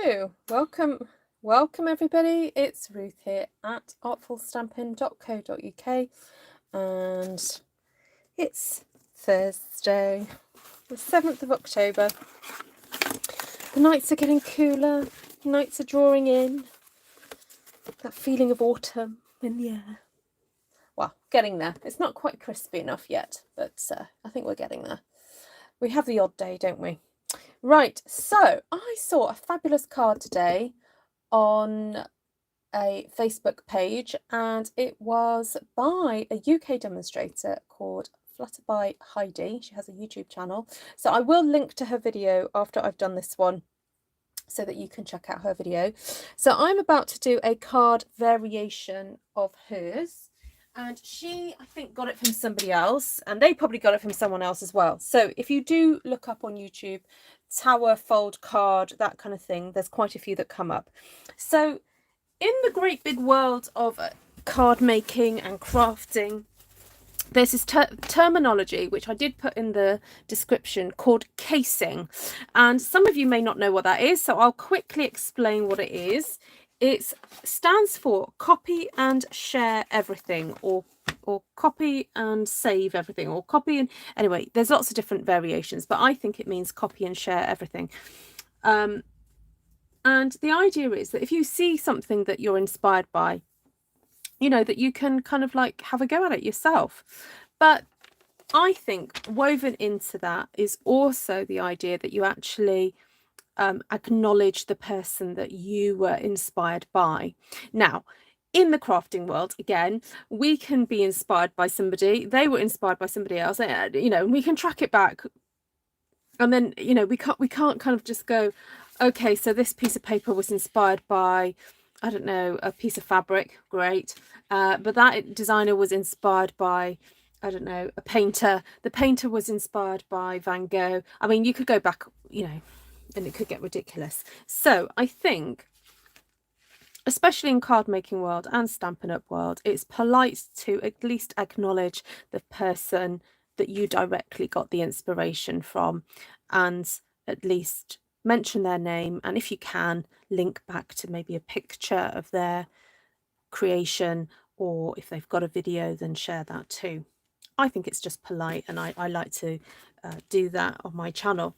Hello, welcome everybody. It's Ruth here at artfulstampin.co.uk and it's Thursday, the 7th of October. The nights are getting cooler, nights are drawing in, that feeling of autumn in the air. Well, getting there. It's not quite crispy enough yet, but I think we're getting there. We have the odd day, don't we? Right, so I saw a fabulous card today on a Facebook page, and it was by a UK demonstrator called Flutterby Heidi. She has a YouTube channel, so I will link to her video after I've done this one so that you can check out her video. So I'm about to do a card variation of hers, and she, I think, got it from somebody else, and they probably got it from someone else as well. So if you do look up on YouTube, tower, fold card, that kind of thing, there's quite a few that come up. So in the great big world of card making and crafting, there's this terminology which I did put in the description called casing, and some of you may not know what that is, so I'll quickly explain what it is. It stands for copy and share everything, or copy and save everything, or copy and anyway, there's lots of different variations, but I think it means copy and share everything. And the idea is that if you see something that you're inspired by, you know, that you can kind of like have a go at it yourself. But I think woven into that is also the idea that you actually acknowledge the person that you were inspired by. Now, in the crafting world, again, we can be inspired by somebody, they were inspired by somebody else, you know, we can track it back. And then, you know, we can't kind of just go, okay, so this piece of paper was inspired by, I don't know, a piece of fabric, great. But that designer was inspired by, I don't know, a painter. The painter was inspired by Van Gogh. I mean, you could go back, you know, and it could get ridiculous. So I think, especially in card making world and Stampin' Up world, it's polite to at least acknowledge the person that you directly got the inspiration from, and at least mention their name, and if you can, link back to maybe a picture of their creation, or if they've got a video, then share that too. I think it's just polite, and I like to do that on my channel.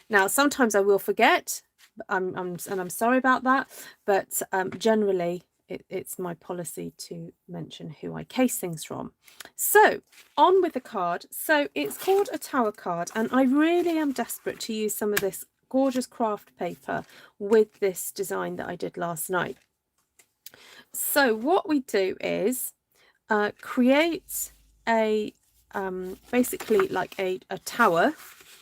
Now, sometimes I will forget, and I'm sorry about that, but generally it's my policy to mention who I case things from. So on with the card. So it's called a tower card, and I really am desperate to use some of this gorgeous craft paper with this design that I did last night. So what we do is create a basically like a tower.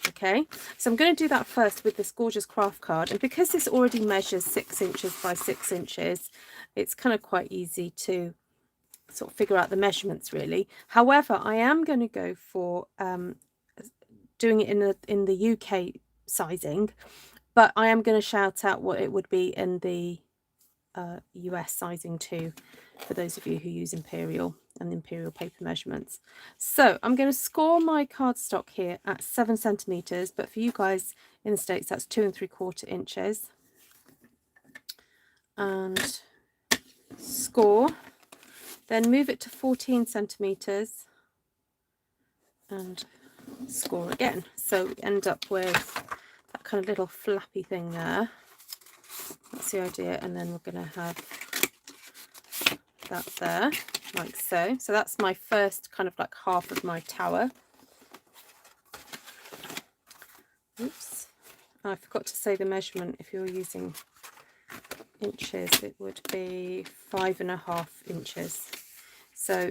Okay, so I'm going to do that first with this gorgeous craft card, and because this already measures 6 inches by 6 inches, it's kind of quite easy to sort of figure out the measurements really. However, I am going to go for doing it in the UK sizing, but I am going to shout out what it would be in the US sizing too, for those of you who use imperial and imperial paper measurements. So I'm going to score my cardstock here at 7 centimeters, but for you guys in the States, that's 2 3/4 inches. And score, then move it to 14 centimeters and score again. So we end up with that kind of little flappy thing there. That's the idea. And then we're going to have that there, like so. So that's my first kind of like half of my tower. Oops, I forgot to say the measurement. If you're using inches, it would be 5.5 inches. So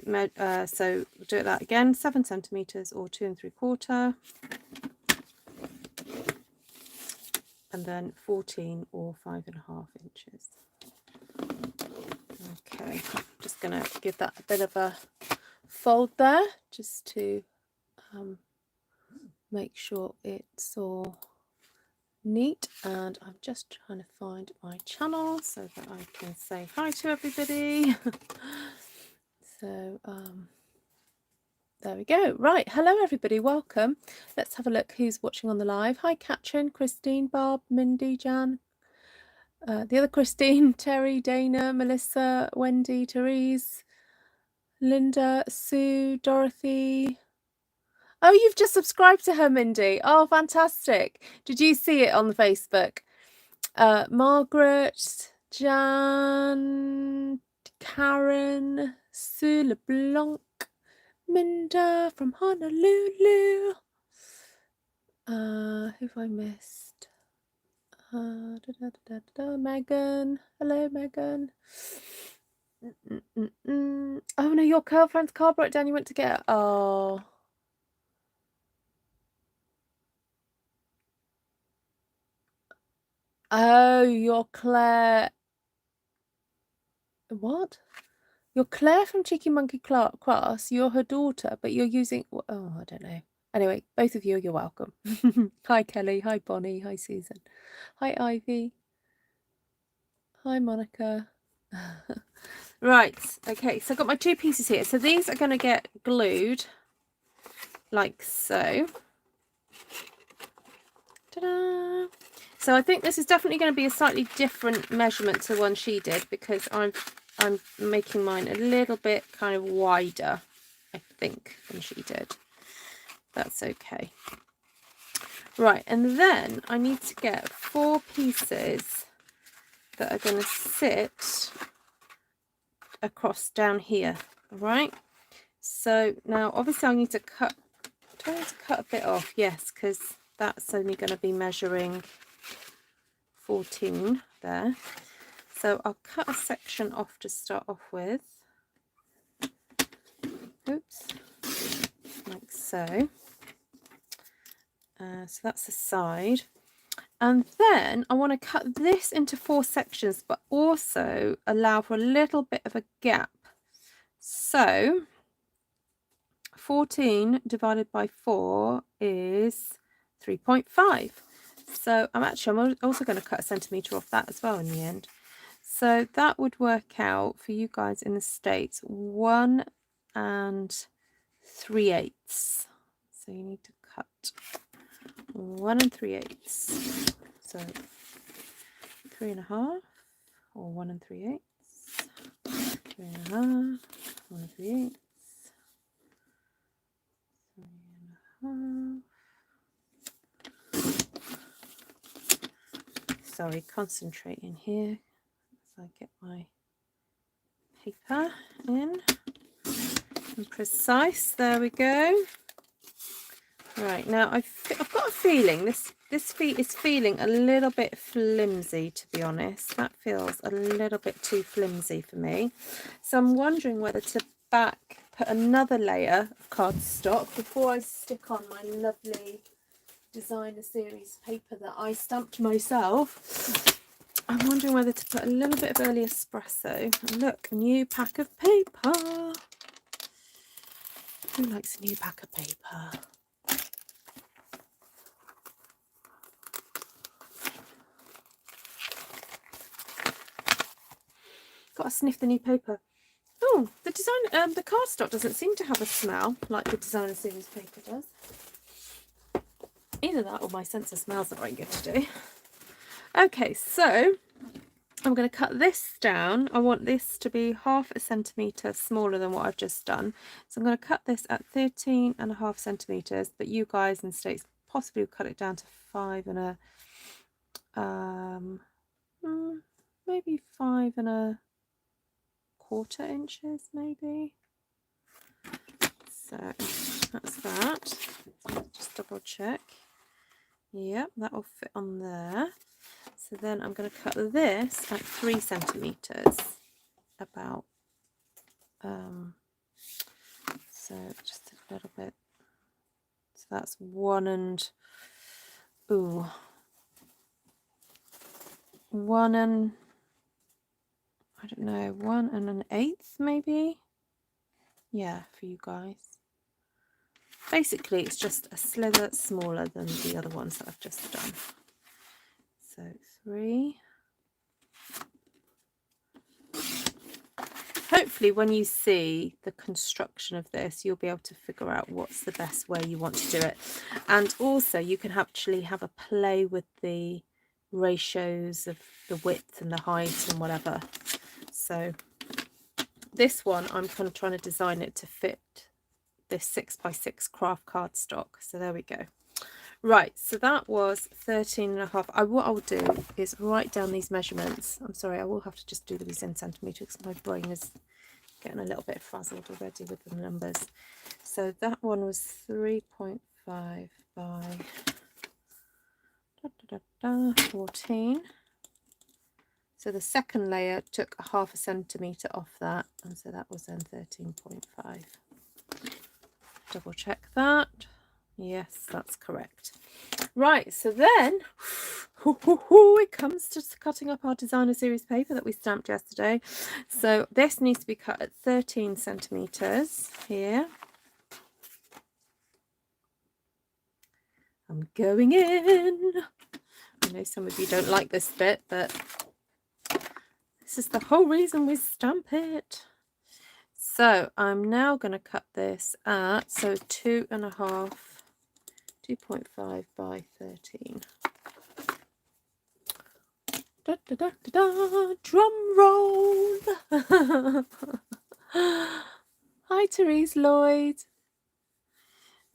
so do that again, 7 centimeters or 2 3/4, and then 14 or 5.5 inches. Okay, just going to give that a bit of a fold there, just to make sure it's all neat. And I'm just trying to find my channel so that I can say hi to everybody. So there we go. Right, hello everybody, welcome. Let's have a look who's watching on the live. Hi Katrin, Christine, Barb, Mindy, Jan, The other Christine, Terry, Dana, Melissa, Wendy, Therese, Linda, Sue, Dorothy. Oh, you've just subscribed to her, Mindy. Oh, fantastic. Did you see it on the Facebook? Margaret, Jan, Karen, Sue LeBlanc, Minda from Honolulu. Who have I missed? Megan. Hello, Megan. Oh no, your girlfriend's car broke down. You went to get it. Oh. Oh, you're Claire. What? You're Claire from Cheeky Monkey Class. You're her daughter, but you're using. Oh, I don't know. Anyway, both of you, you're welcome. Hi, Kelly. Hi, Bonnie. Hi, Susan. Hi, Ivy. Hi, Monica. Right. Okay. So I've got my 2 pieces here. So these are going to get glued like so. Ta-da! So I think this is definitely going to be a slightly different measurement to the one she did, because I'm making mine a little bit kind of wider, I think, than she did. That's okay. Right, and then I need to get 4 pieces that are going to sit across down here. All right. So now obviously I need to cut. Do I need to cut a bit off? Yes, because that's only going to be measuring 14 there. So I'll cut a section off to start off with. Oops, like so. So that's the side. And then I want to cut this into 4 sections, but also allow for a little bit of a gap. So 14 divided by 4 is 3.5. So I'm also going to cut a centimetre off that as well in the end. So that would work out for you guys in the States 1 3/8. So you need to cut 1 3/8. So 3.5 or 1 3/8. 3.5, 1 3/8. 3.5. Sorry, concentrating here as I get my paper in and precise. There we go. Right, now I've got a feeling this feet is feeling a little bit flimsy, to be honest. That feels a little bit too flimsy for me. So I'm wondering whether to put another layer of cardstock before I stick on my lovely designer series paper that I stamped myself. I'm wondering whether to put a little bit of early espresso. And look, a new pack of paper. Who likes a new pack of paper? Got to sniff the new paper. Oh, the cardstock doesn't seem to have a smell like the designer series paper does. Either that or my sense of smells are very good today. Okay, so I'm going to cut this down. I want this to be 1/2 centimetre smaller than what I've just done. So I'm going to cut this at 13.5 centimetres, but you guys in the States possibly cut it down to 5 and maybe 5 1/4 inches, maybe. So that's that. Just double check. Yep, that will fit on there. So then I'm going to cut this at 3 centimetres, about. So just a little bit. So that's 1 and 1 and I don't know, 1 1/8 maybe. Yeah, for you guys. Basically, it's just a slither smaller than the other ones that I've just done. So 3. Hopefully when you see the construction of this, you'll be able to figure out what's the best way you want to do it. And also you can actually have a play with the ratios of the width and the height and whatever. So this one, I'm kind of trying to design it to fit this 6x6 Kraft cardstock. So there we go. Right, so that was 13.5. What I'll do is write down these measurements. I'm sorry, I will have to just do these in centimetres because my brain is getting a little bit frazzled already with the numbers. So that one was 3.5 by 14. So the second layer took a 0.5 centimetre off that, and so that was then 13.5. Double check that. Yes, that's correct. Right, so then it comes to cutting up our designer series paper that we stamped yesterday. So this needs to be cut at 13 centimetres here. I'm going in. I know some of you don't like this bit, but this is the whole reason we stamp it. So I'm now going to cut this at 2.5, 2.5 by 13. Da, da, da, da, da. Drum roll. Hi, Therese Lloyd.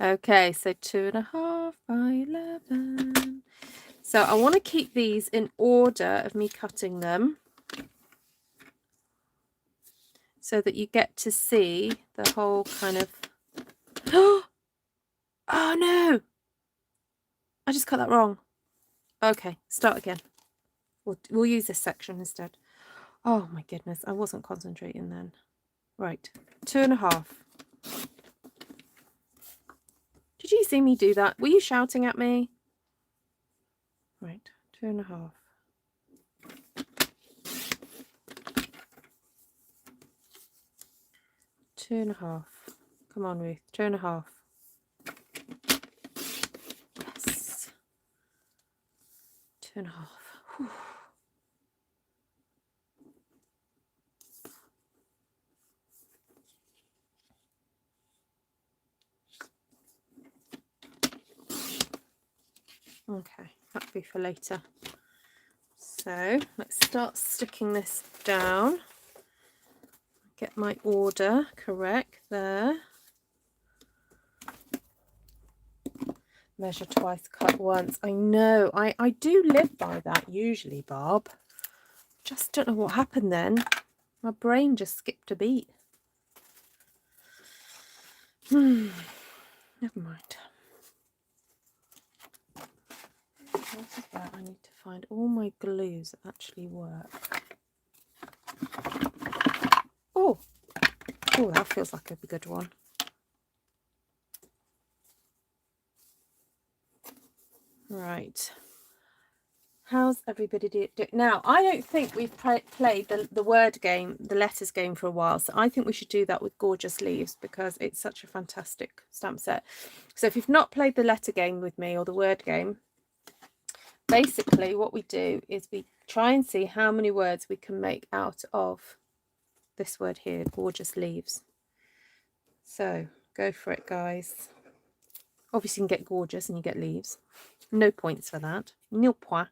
Okay, so 2.5 by 11. So I want to keep these in order of me cutting them, so that you get to see the whole kind of... Oh no, I just cut that wrong. Okay, start again. We'll use this section instead. Oh my goodness, I wasn't concentrating then. Right, 2.5. Did you see me do that? Were you shouting at me? Right, 2.5. Two and a half. Come on, Ruth. 2.5. Yes. 2.5. Whew. Okay, that'll be for later. So let's start sticking this down. Get my order correct there. Measure twice, cut once. I know, I do live by that usually, Barb. Just don't know what happened then. My brain just skipped a beat. Never mind. What is that? I need to find all my glues that actually work. Oh, that feels like a good one. Right. How's everybody doing? Now, I don't think we've played the word game, the letters game for a while. So I think we should do that with Gorgeous Leaves because it's such a fantastic stamp set. So if you've not played the letter game with me or the word game, basically what we do is we try and see how many words we can make out of this word here, Gorgeous Leaves. So go for it, guys. Obviously you can get gorgeous and you get leaves. No points for that. Nil point.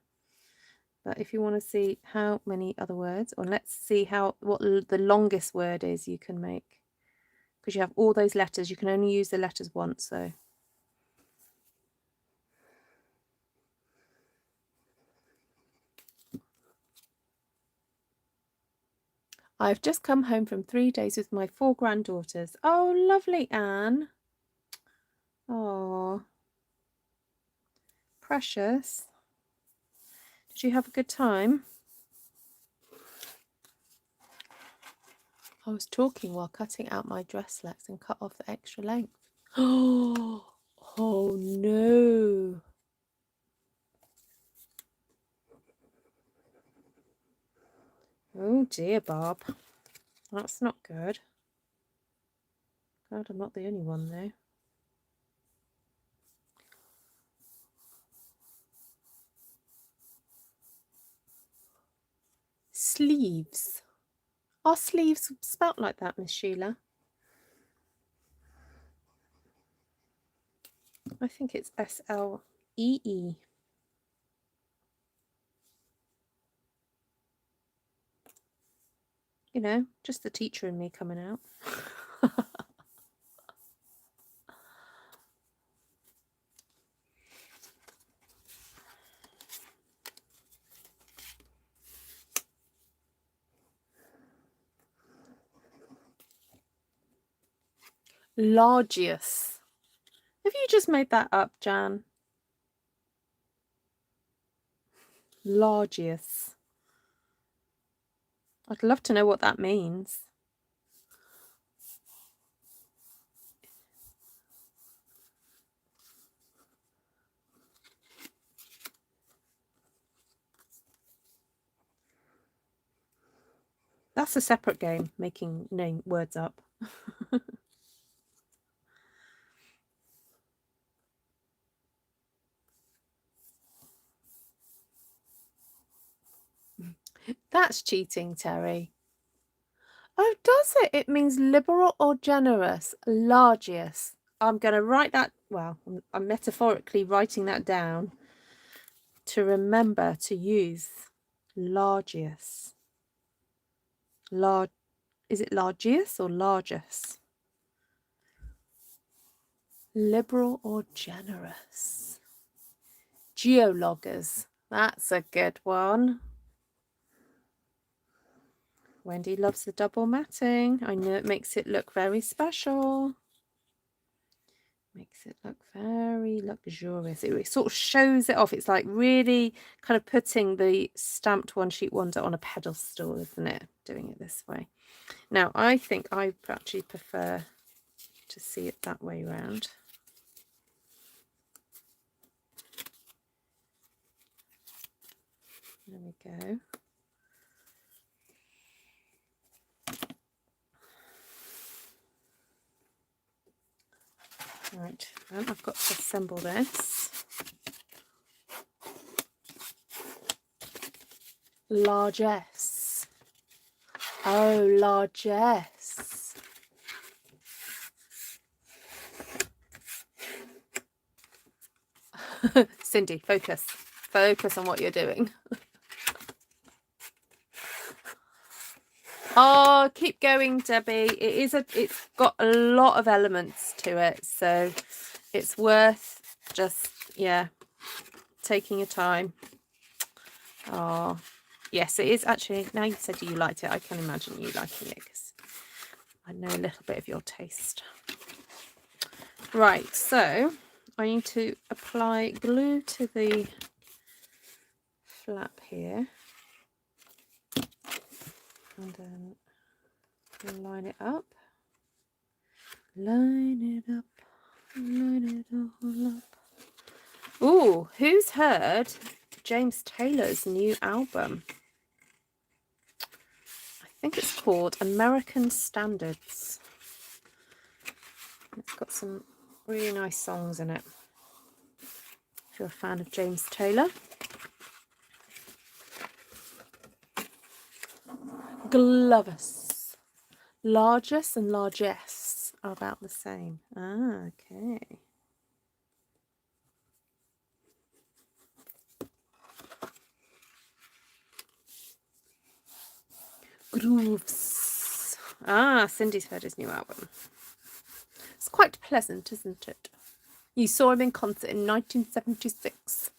But if you want to see how many other words, or let's see what the longest word is you can make. Because you have all those letters, you can only use the letters once, so. I've just come home from 3 days with my 4 granddaughters. Oh, lovely, Anne. Oh, precious. Did you have a good time? I was talking while cutting out my dress slacks and cut off the extra length. Oh no. Oh dear, Bob. That's not good. God, I'm not the only one though. Sleeves. Are sleeves spelt like that, Miss Sheila? I think it's S-L-E-E. you know, just the teacher in me coming out. Largius. Have you just made that up, Jan? Largius. I'd love to know what that means. That's a separate game, making name words up. That's cheating, Terry. Oh, does it? It means liberal or generous. Largius. I'm going to write that. Well, I'm metaphorically writing that down to remember to use largius. Is it largius or largus? Liberal or generous. Geologgers. That's a good one. Wendy loves the double matting. I know it makes it look very special. Makes it look very luxurious. It sort of shows it off. It's like really kind of putting the stamped one sheet wonder on a pedestal, isn't it? Doing it this way. Now, I think I actually prefer to see it that way round. There we go. Right, then I've got to assemble this. Largesse. Oh, largesse. Cindy, focus. Focus on what you're doing. Oh, keep going, Debbie. It's got a lot of elements to it, so it's worth just, yeah, taking your time. Oh, yes, it is actually. Now you said you liked it, I can imagine you liking it because I know a little bit of your taste. Right, so I need to apply glue to the flap here. And then line it up. Line it up. Line it all up. Ooh, who's heard James Taylor's new album? I think it's called American Standards. It's got some really nice songs in it. If you're a fan of James Taylor. Gloves. Largest and largesse are about the same. Ah, okay. Grooves. Ah, Cindy's heard his new album. It's quite pleasant, isn't it? You saw him in concert in 1976.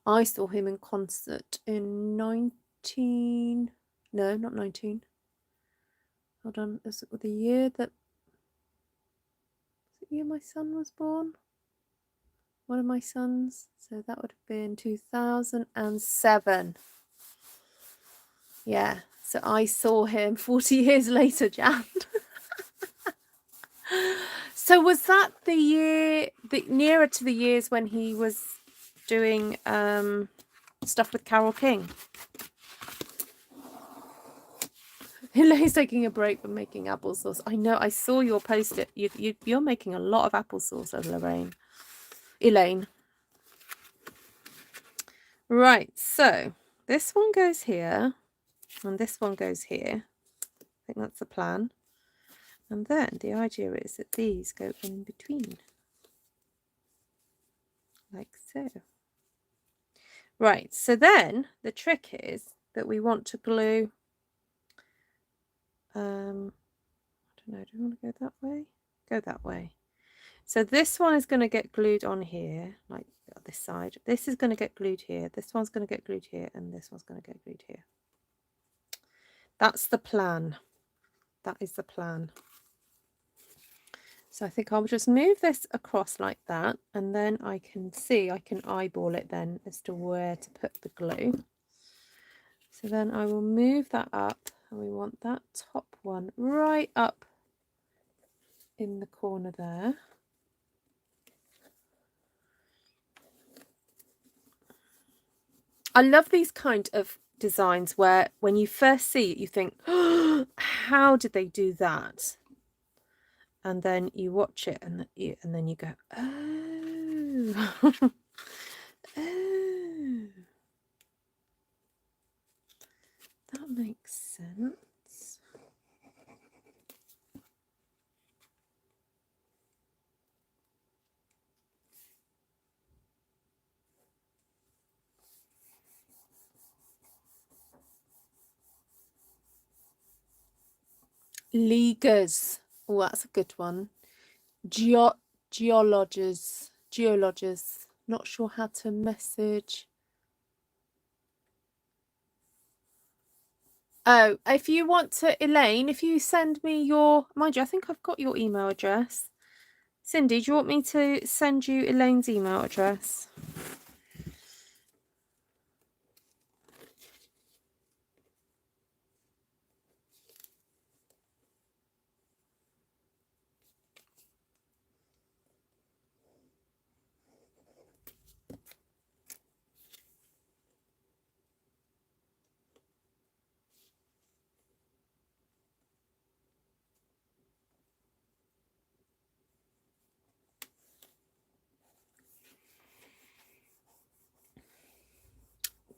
I saw him in concert in 19... No, not 19. Hold on. Is it the year that... Is it the year my son was born? One of my sons. So that would have been 2007. Yeah. So I saw him 40 years later, Jan. So was that the year, nearer to the years when he was doing stuff with Carole King? Elaine's taking a break from making applesauce. I know, I saw your post it. You're making a lot of applesauce, Elaine. Right, so this one goes here, and this one goes here. I think that's the plan. And then the idea is that these go in between, like so. Right, so then the trick is that we want to glue I don't know, do we want to go that way? Go that way. So this one is going to get glued on here, like this side. This is going to get glued here. This one's going to get glued here, and this one's going to get glued here. That's the plan. That is the plan. So I think I'll just move this across like that, and then I can eyeball it then as to where to put the glue. So then I will move that up, and we want that top one right up in the corner there. I love these kind of designs where when you first see it you think, oh, how did they do that? And then you watch it and then you go, oh. Oh, that makes sense. Leaguers. Oh, that's a good one. Geologers. Not sure how to message. Oh, if you want to, Elaine, if you send me your, mind you, I think I've got your email address. Cindy, do you want me to send you Elaine's email address?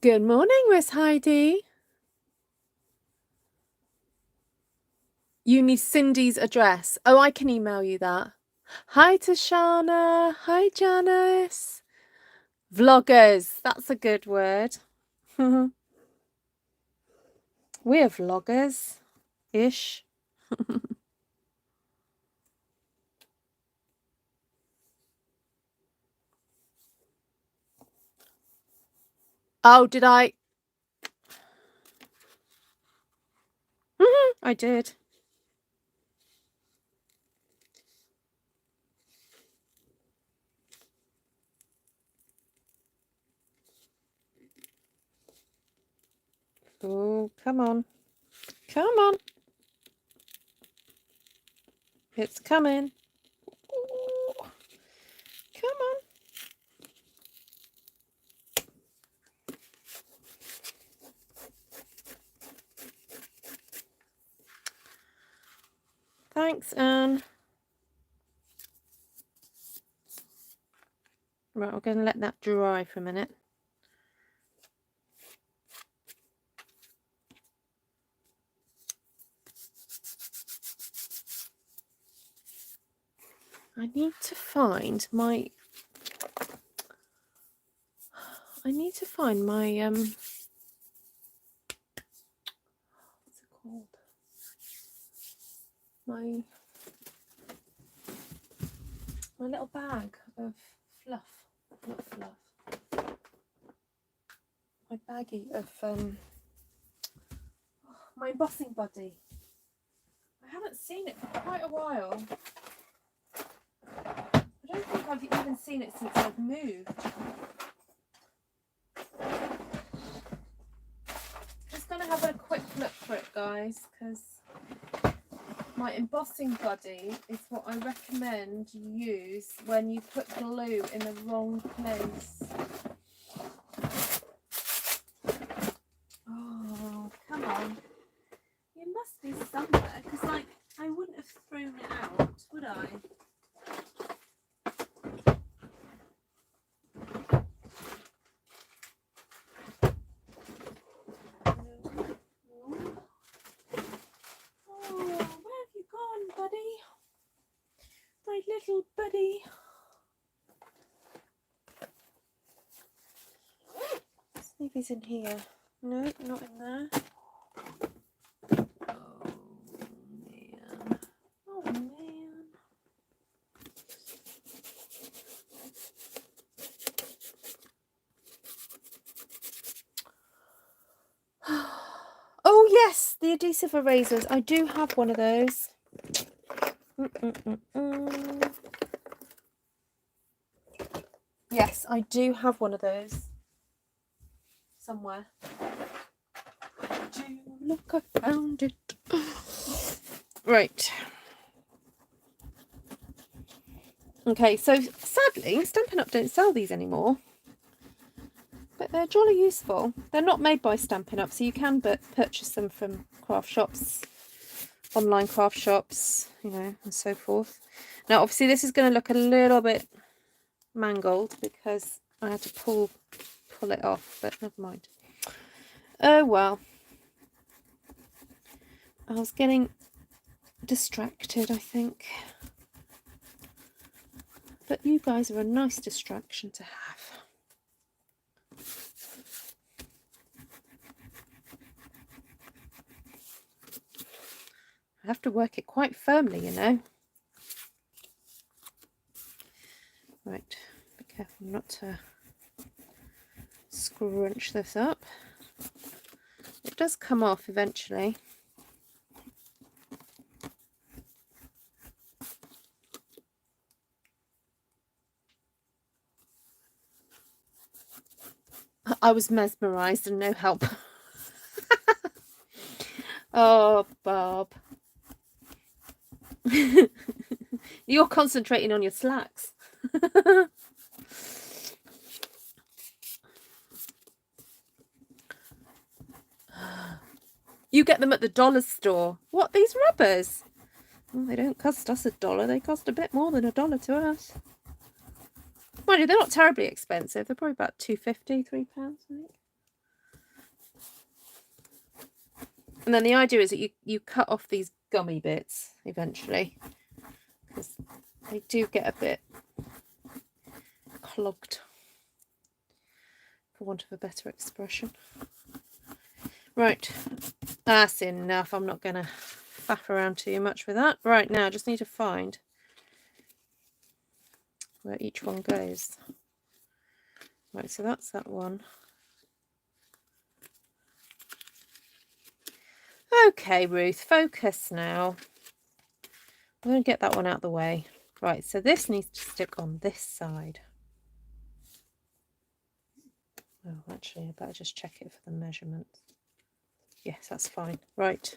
Good morning, Miss Heidi. You need Cindy's address. Oh, I can email you that. Hi, Tashana. Hi, Janice. Vloggers. That's a good word. We're vloggers-ish. Oh, did I? I did. Oh, come on. Come on. It's coming. Ooh, come on. Thanks, Anne. Right, we're going to let that dry for a minute. I need to find my what's it called? My little bag of fluff. Not fluff. My baggie of my embossing buddy. I haven't seen it for quite a while. I don't think I've even seen it since I've moved. Just gonna have a quick look for it, guys, because my embossing buddy is what I recommend you use when you put glue in the wrong place. Oh, come on. It must be somewhere, because like I wouldn't have thrown it out, would I? Oh, where have you gone, buddy? My little buddy. Let's see if he's in here. No, not in there. Oh. yes, the adhesive erasers. I do have one of those. Yes, I do have one of those somewhere. Look, I found it. Right. Okay, so sadly, Stampin' Up! Don't sell these anymore. But they're jolly useful. They're not made by Stampin' Up!, so you can purchase them from craft shops, online craft shops, you know, and so forth. Now, obviously, this is going to look a little bit mangled because I had to pull it off, but never mind. Oh, well. I was getting distracted, I think. But you guys are a nice distraction to have. I have to work it quite firmly, you know. Right, be careful not to scrunch this up. It does come off eventually. I was mesmerised and no help. Oh, Bob. You're concentrating on your slacks. You get them at the dollar store. What, these rubbers? Well, they don't cost us $1. They cost a bit more than $1 to us. Mind you, they're not terribly expensive. They're probably about £2.50, £3, I think. And then the idea is that you cut off these gummy bits eventually, because they do get a bit clogged, for want of a better expression. Right, that's enough. I'm not going to faff around too much with that. Right, now I just need to find where each one goes. Right, so that's that one. Okay, Ruth, focus now. I'm going to get that one out of the way. Right, so this needs to stick on this side. Oh, actually, I better just check it for the measurements. Yes, that's fine. Right.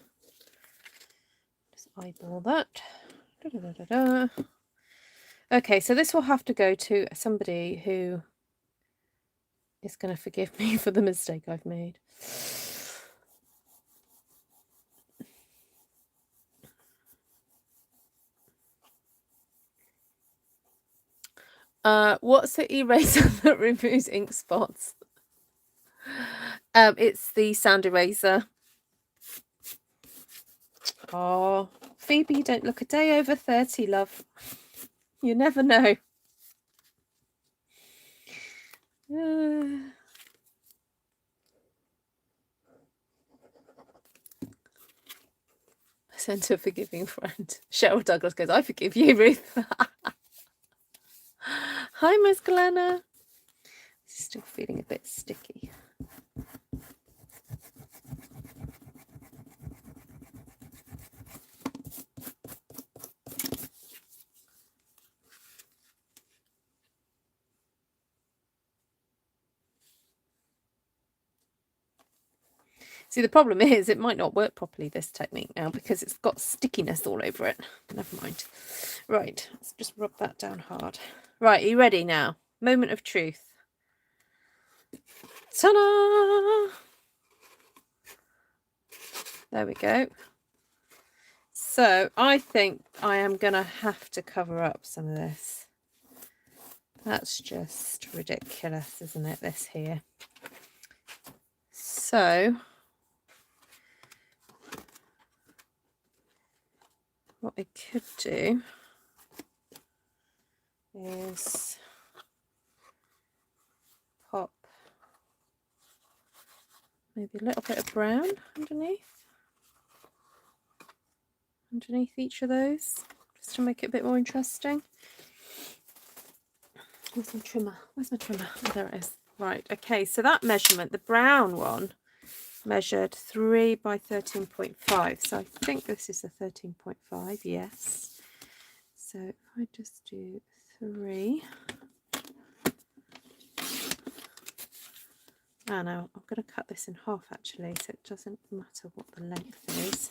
Just eyeball that. Da, da, da, da, da. Okay, so this will have to go to somebody who is going to forgive me for the mistake I've made. What's the eraser that removes ink spots? It's the sand eraser. Oh, Phoebe, you don't look a day over 30, love. You never know. I sent a forgiving friend. Cheryl Douglas goes, I forgive you, Ruth. Hi, Miss Glenna. Still feeling a bit sticky. See, the problem is it might not work properly, this technique now, because it's got stickiness all over it. Never mind. Right, let's just rub that down hard. Right, are you ready now? Moment of truth. Ta-da! There we go. So I think I am going to have to cover up some of this. That's just ridiculous, isn't it, this here? So what I could do is pop maybe a little bit of brown underneath each of those, just to make it a bit more interesting. Where's my trimmer? Where's my trimmer? Oh, there it is. Right, okay, so that measurement, the brown one, measured 3 by 13.5. So I think this is a 13.5, yes. So if I just do 3. Oh no, I'm going to cut this in half actually, so it doesn't matter what the length is,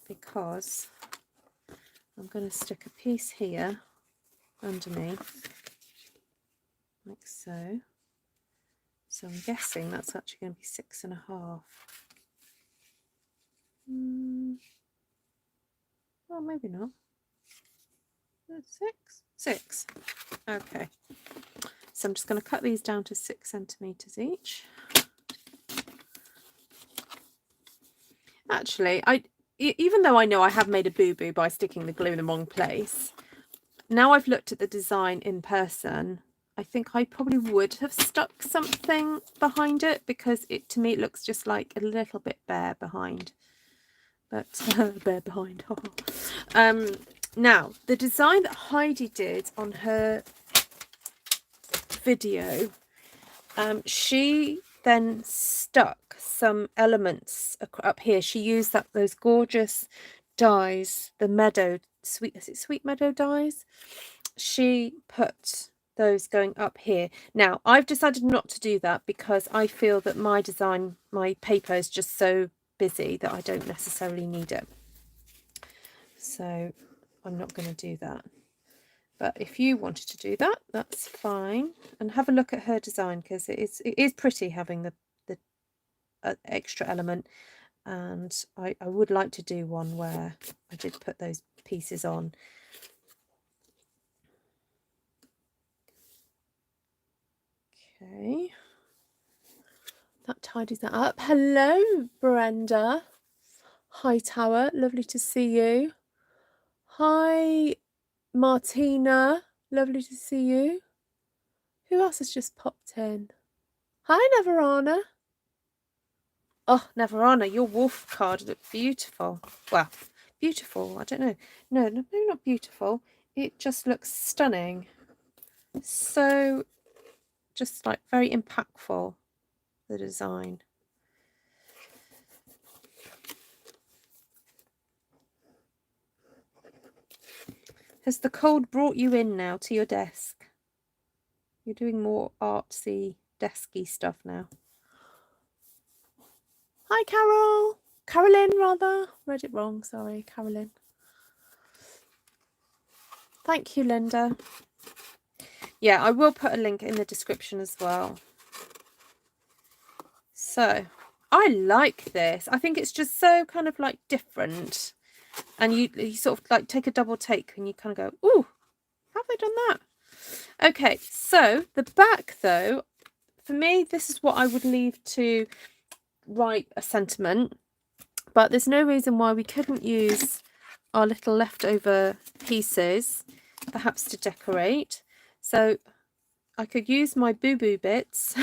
because I'm going to stick a piece here underneath, like so. So I'm guessing that's actually going to be 6.5. Well, maybe not. 6. Okay. So I'm just going to cut these down to 6 centimeters each. Actually, even though I know I have made a boo-boo by sticking the glue in the wrong place, now I've looked at the design in person, I think I probably would have stuck something behind it, because to me it looks just like a little bit bare behind. But bare behind. Now, the design that Heidi did on her video, she then stuck some elements up here. She used those gorgeous dyes, the meadow sweet meadow dyes. She put those going up here. Now I've decided not to do that, because I feel that my design, my paper is just so busy that I don't necessarily need it, so I'm not going to do that. But if you wanted to do that, that's fine. And have a look at her design, because it is pretty having the extra element. And I would like to do one where I did put those pieces on. Okay. That tidies that up. Hello, Brenda. Hi, Tower. Lovely to see you. Hi, Martina. Lovely to see you. Who else has just popped in? Hi, Neverana. Oh, Neverana, your wolf card looked beautiful. Well, beautiful. I don't know. No, maybe not beautiful. It just looks stunning. So, just like very impactful, the design. Has the cold brought you in now to your desk? You're doing more artsy, desky stuff now. Hi, Carol. Carolyn, rather. Read it wrong. Sorry, Carolyn. Thank you, Linda. Yeah, I will put a link in the description as well. So, I like this. I think it's just so kind of like different. And you sort of like take a double take and you kind of go, ooh, have they done that? Okay, so the back though, for me, this is what I would leave to write a sentiment. But there's no reason why we couldn't use our little leftover pieces, perhaps to decorate. So I could use my boo-boo bits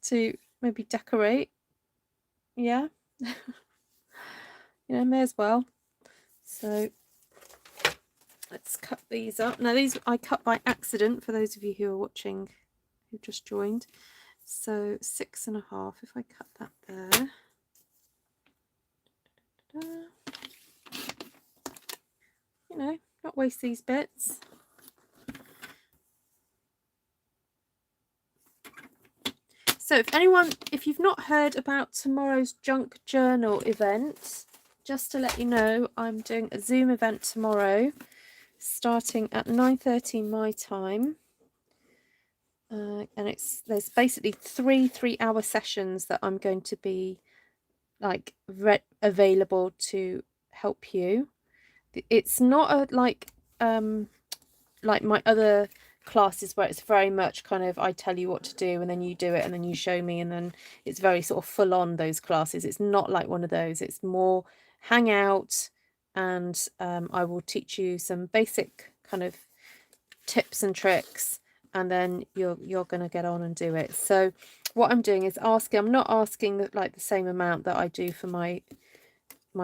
to maybe decorate. Yeah. You know, may as well. So let's cut these up. Now these I cut by accident, for those of you who are watching, who just joined. So 6.5, if I cut that there. You know, not waste these bits. So if you've not heard about tomorrow's junk journal event, just to let you know, I'm doing a Zoom event tomorrow, starting at 9:30 my time. And there's basically three 3-hour sessions that I'm going to be like available to help you. It's not like my other classes where it's very much kind of I tell you what to do and then you do it and then you show me, and then it's very sort of full on, those classes. It's not like one of those. It's more hang out, and I will teach you some basic kind of tips and tricks, and then you're going to get on and do it. So what I'm doing is I'm not asking the same amount that I do for my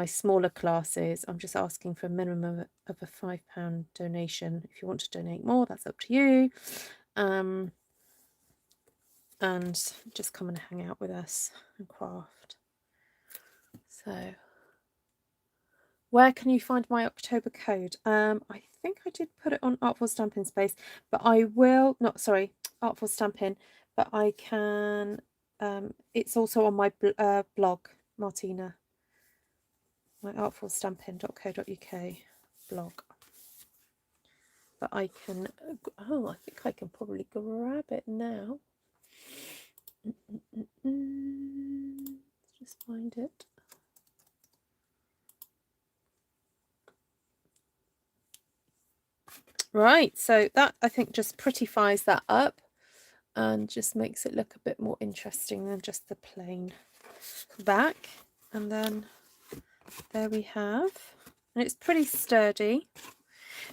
smaller classes. I'm just asking for a minimum of a £5 donation. If you want to donate more, that's up to you. And and just come and hang out with us and craft. So where can you find my October code? I think I did put it on Artful Stampin Space, but I will not, sorry, Artful Stampin, but I can, it's also on my blog, Martina, my artfulstampin.co.uk blog. But I can, oh, I think I can probably grab it now. Let's just find it. Right, so that I think just prettifies that up and just makes it look a bit more interesting than just the plain back. And then there we have, and it's pretty sturdy.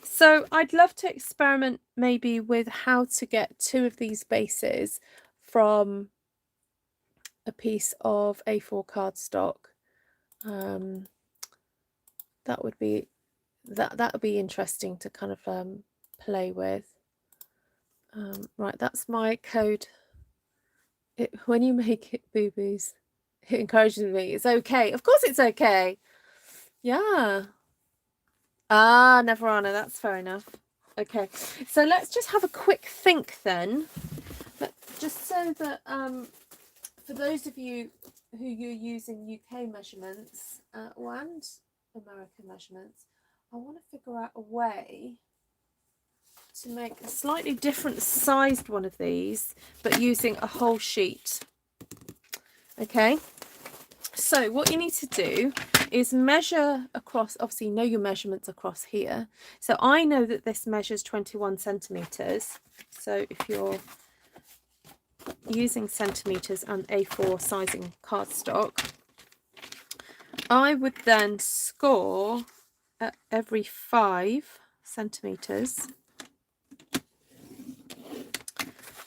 So I'd love to experiment maybe with how to get 2 of these bases from a piece of A4 cardstock. That would be interesting to kind of play with. Right, that's my code. When you make it boo-boos, it encourages me. It's okay. Of course it's okay. Yeah. Ah, Neverana, that's fair enough. Okay, so let's just have a quick think then. But just so that for those of you who you're using UK measurements and American measurements, I want to figure out a way to make a slightly different sized one of these, but using a whole sheet. Okay, so what you need to do is measure across, obviously you know your measurements across here. So I know that this measures 21 centimeters. So if you're using centimeters and A4 sizing cardstock, I would then score at every 5 centimeters,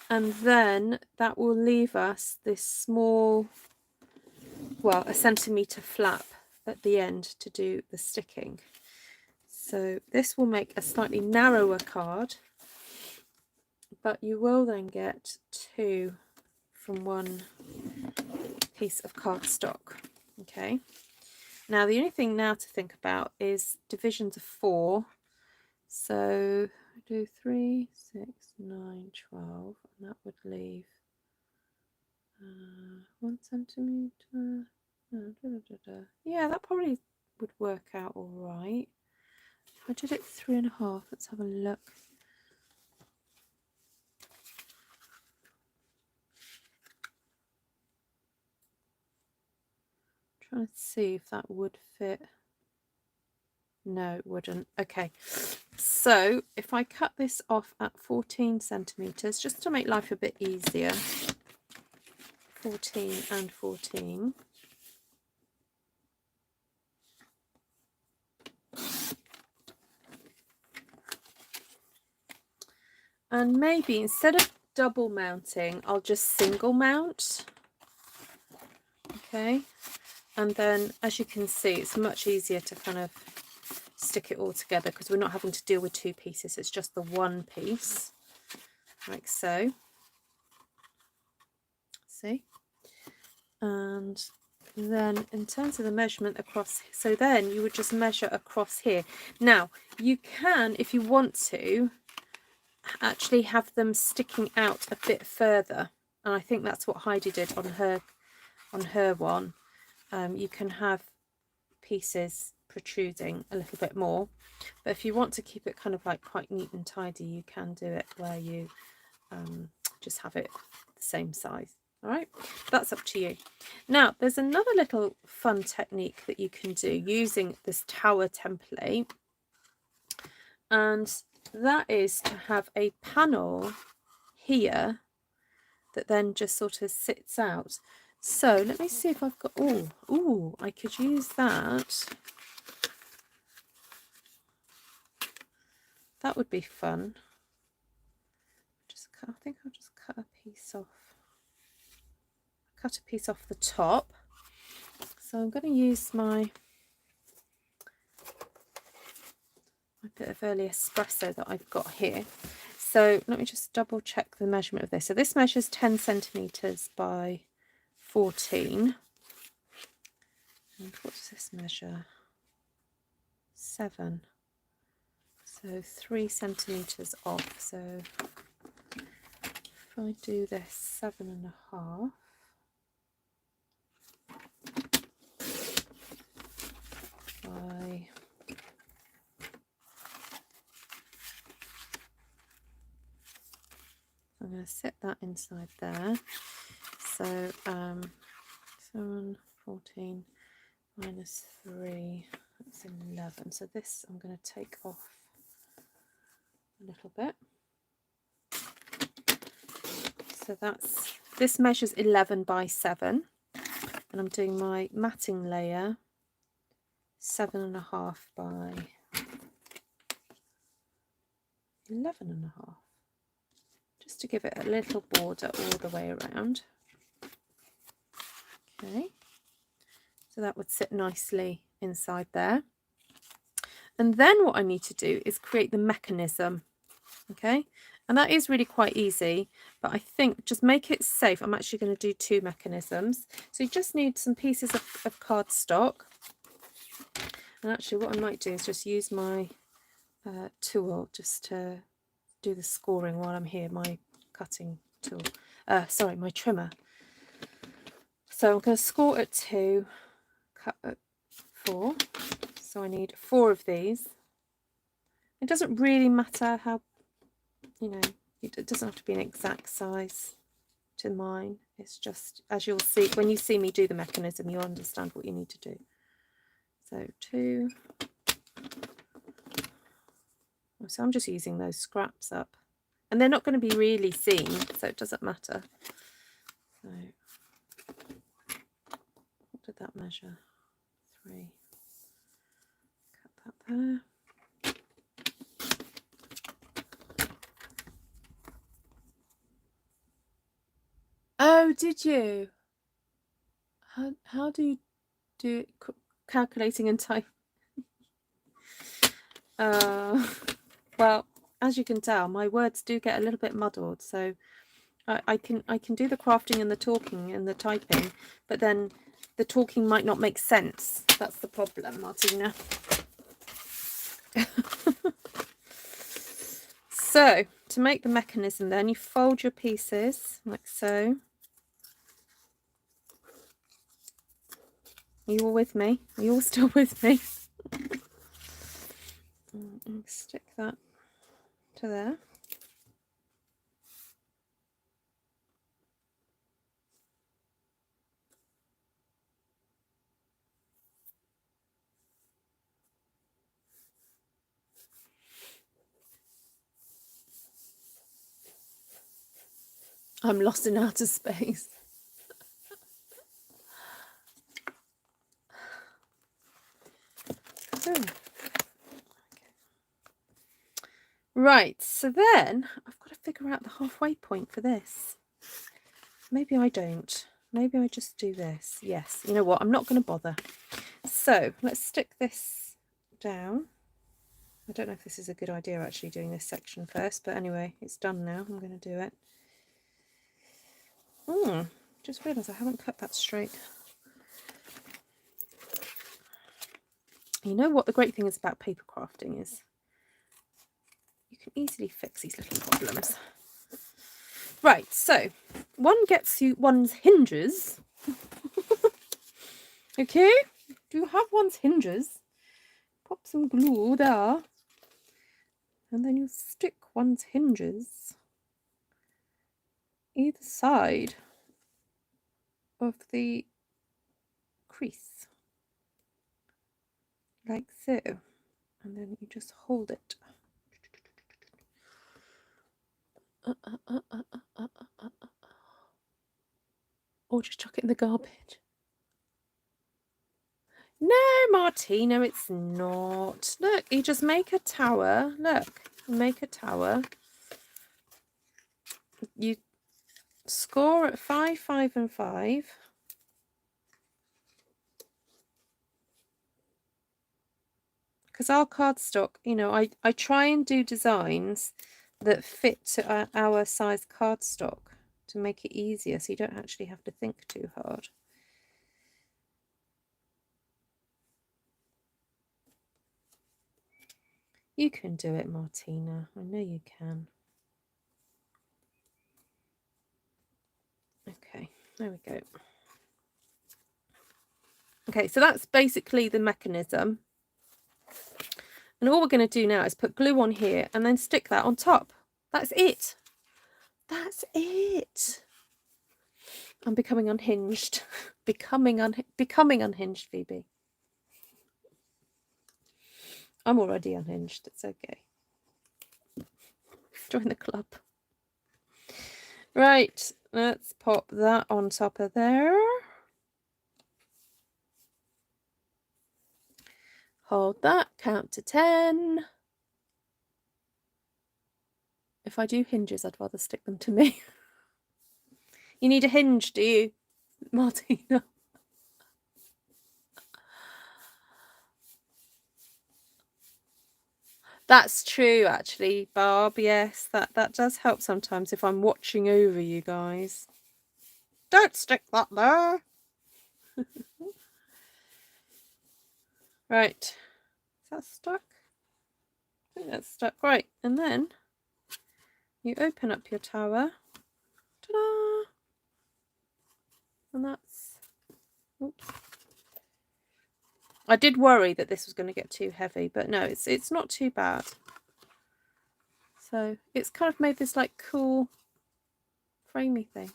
and then that will leave us this small, well, a centimeter flap at the end to do the sticking. So this will make a slightly narrower card, but you will then get 2 from one piece of cardstock. Okay, now the only thing now to think about is divisions of 4. So I do 3, 6, 9, 12, and that would leave 1 centimeter. Yeah, that probably would work out all right. If I did it 3.5, let's have a look. Trying to see if that would fit. No, it wouldn't. Okay, so if I cut this off at 14 centimeters, just to make life a bit easier, 14 and 14. And maybe instead of double mounting, I'll just single mount. Okay, and then as you can see, it's much easier to kind of stick it all together because we're not having to deal with 2 pieces, it's just the one piece, like so. See? And then in terms of the measurement across, so then you would just measure across here. Now you can, if you want to, actually have them sticking out a bit further, and I think that's what Heidi did on her one. You can have pieces protruding a little bit more, but if you want to keep it kind of like quite neat and tidy, you can do it where you just have it the same size. All right, that's up to you. Now there's another little fun technique that you can do using this tower template, and that is to have a panel here that then just sort of sits out. So let me see if I've got, oh, I could use that. That would be fun. I think I'll just cut a piece off. Cut a piece off the top. So I'm going to use my bit of early espresso that I've got here. So let me just double check the measurement of this. So this measures 10 centimetres by 14. And what does this measure? 7. So 3 centimetres off. So if I do this 7.5. By I'm going to set that inside there. So 7, 14 minus 3, that's 11. So this I'm going to take off a little bit. So this measures 11 by 7, and I'm doing my matting layer 7.5 by 11.5, just to give it a little border all the way around. Okay, so that would sit nicely inside there. And then what I need to do is create the mechanism. Okay, and that is really quite easy, but I think just make it safe. I'm actually going to do 2 mechanisms. So you just need some pieces of cardstock. And actually what I might do is just use my tool just to do the scoring while I'm here, my cutting tool. Sorry, my trimmer. So I'm going to score at 2, cut at 4. So I need 4 of these. It doesn't really matter how, you know, it doesn't have to be an exact size to mine. It's just, as you'll see, when you see me do the mechanism, you'll understand what you need to do. So 2. So I'm just using those scraps up. And they're not going to be really seen, so it doesn't matter. So what did that measure? 3. Cut that there. Oh, did you? How do you do it? Calculating and type? Well, as you can tell, my words do get a little bit muddled. So I can do the crafting and the talking and the typing, but then the talking might not make sense. That's the problem, Martina. So to make the mechanism, then you fold your pieces like so. Are you all with me? Are you all still with me? And stick that to there. I'm lost in outer space. So. Right, so then I've got to figure out the halfway point for this. Maybe I don't. Maybe I just do this. Yes, you know what? I'm not going to bother. So let's stick this down. I don't know if this is a good idea actually doing this section first, but anyway, it's done now. I'm going to do it. Just realised I haven't cut that straight. You know what the great thing is about paper crafting is you can easily fix these little problems. Right, so one gets you one's hinges. Okay, do you have one's hinges? Pop some glue there. And then you stick one's hinges either side of the crease. Like so. And then you just hold it. Or just chuck it in the garbage. No, Martina, it's not. Look, you just make a tower. Look, make a tower. You score at 5, 5 and 5. Because our cardstock, you know, I try and do designs that fit to our size cardstock to make it easier, so you don't actually have to think too hard. You can do it, Martina. I know you can. Okay, there we go. Okay, so that's basically the mechanism. And all we're going to do now is put glue on here and then stick that on top. That's it. That's it. I'm becoming unhinged. becoming unhinged, Phoebe. I'm already unhinged. It's okay. Join the club. Right, let's pop that on top of there. Hold that, count to 10. If I do hinges, I'd rather stick them to me. You need a hinge, do you, Martina? That's true, actually, Barb. Yes, that does help sometimes if I'm watching over you guys. Don't stick that there. Right. Is that stuck? I think that's stuck. Right. And then you open up your tower. Ta-da! And that's... Oops. I did worry that this was going to get too heavy, but no, it's not too bad. So it's kind of made this like cool framey thing.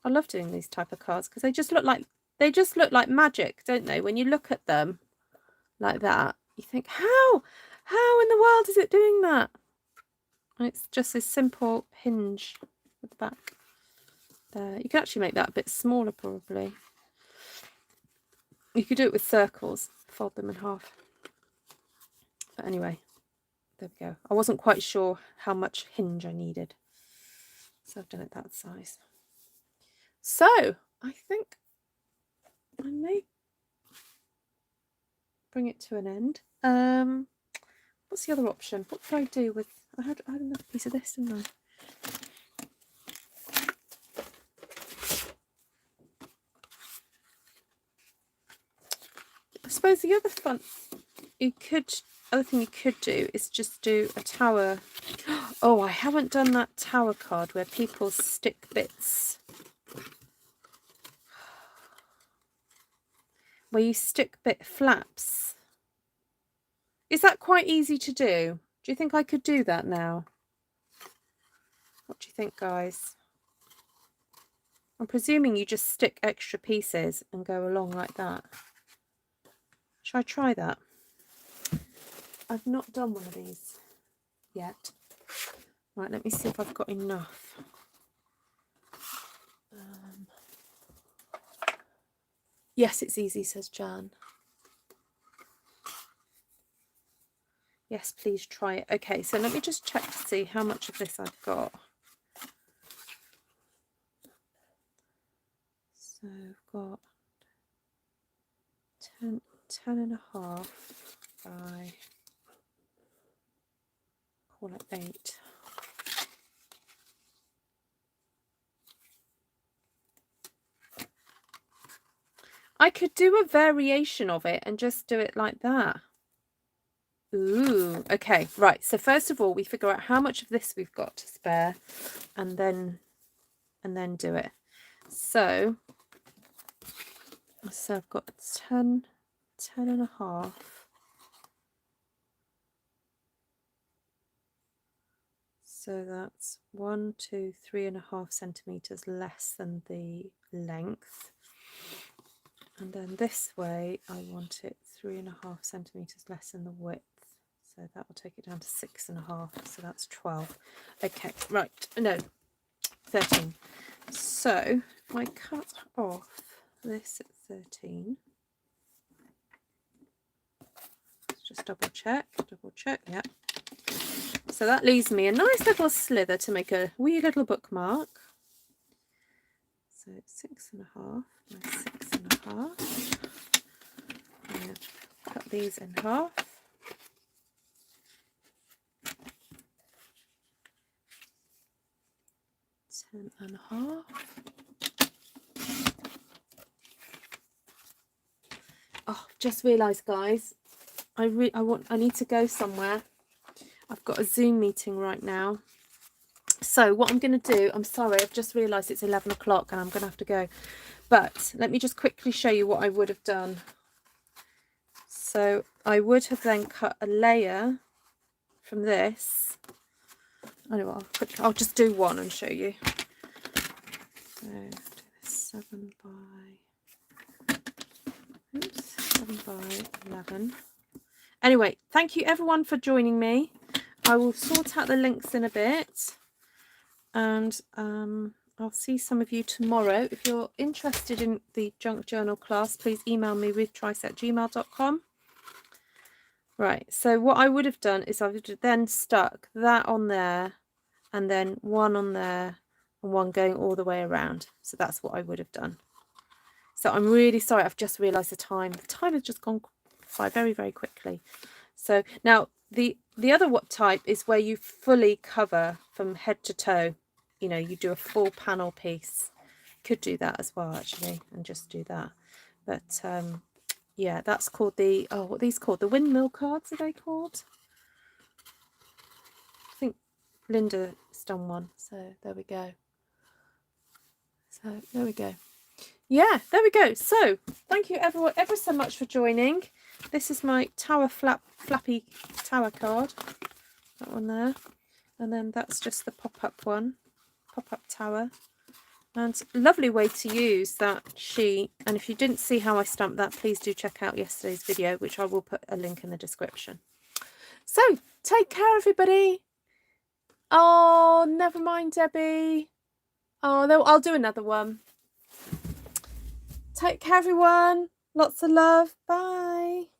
I love doing these type of cards because they just look like magic, don't they? When you look at them like that, you think, how in the world is it doing that? And it's just this simple hinge at the back there. You can actually make that a bit smaller, probably. You could do it with circles, fold them in half. But anyway, there we go. I wasn't quite sure how much hinge I needed, so I've done it that size. So I think I may bring it to an end. What's the other option? What could I do with... I had another piece of this, didn't I? I suppose the other thing you could do is just do a tower. Oh, I haven't done that tower card where people stick bits. Where you stick bit flaps. Is that quite easy to do? Do you think I could do that now? What do you think, guys? I'm presuming you just stick extra pieces and go along like that. Shall I try that? I've not done one of these yet. Right, let me see if I've got enough. Yes, it's easy, says Jan. Yes, please try it. Okay, so let me just check to see how much of this I've got. So I've got 10 and a half by, call it 8. I could do a variation of it and just do it like that. Ooh, okay, right. So first of all, we figure out how much of this we've got to spare, and then do it. So I've got 10 and a half. So that's 1, 2, 3.5 centimeters less than the length. And then this way, I want it 3.5 centimeters less than the width. So that will take it down to 6.5. So that's 12. Okay, right. No, 13. So if I cut off this at 13, let's just double check. Yeah. So that leaves me a nice little slither to make a wee little bookmark. So 6.5 by 6.5. And cut these in half. 10.5. Oh, just realised, guys, I need to go somewhere. I've got a Zoom meeting right now. So what I'm going to do, I'm sorry, I've just realised it's 11 o'clock and I'm going to have to go. But let me just quickly show you what I would have done. So I would have then cut a layer from this. I know what, I'll just do one and show you. So do this 7 by 11. Anyway, thank you everyone for joining me. I will sort out the links in a bit, and I'll see some of you tomorrow. If you're interested in the junk journal class, please email me ruth@gmail.com. Right, so what I would have done is I would have then stuck that on there, and then one on there, and one going all the way around. So that's what I would have done. So I'm really sorry, I've just realised the time. The time has just gone by very, very quickly. So now the other type is where you fully cover from head to toe. You know, you do a full panel piece. Could do that as well, actually, and just do that. But yeah, that's called the, oh, what are these called? The windmill cards, are they called? I think Linda's done one. So there we go. So there we go. Yeah, there we go. So thank you everyone ever so much for joining. This is my tower flappy tower card, that one there, and then that's just the pop-up one, pop-up tower. And lovely way to use that sheet. And if you didn't see how I stamped that, please do check out yesterday's video, which I will put a link in the description. So take care, everybody. Oh, never mind, Debbie. Oh, no, I'll do another one. Take care, everyone. Lots of love. Bye.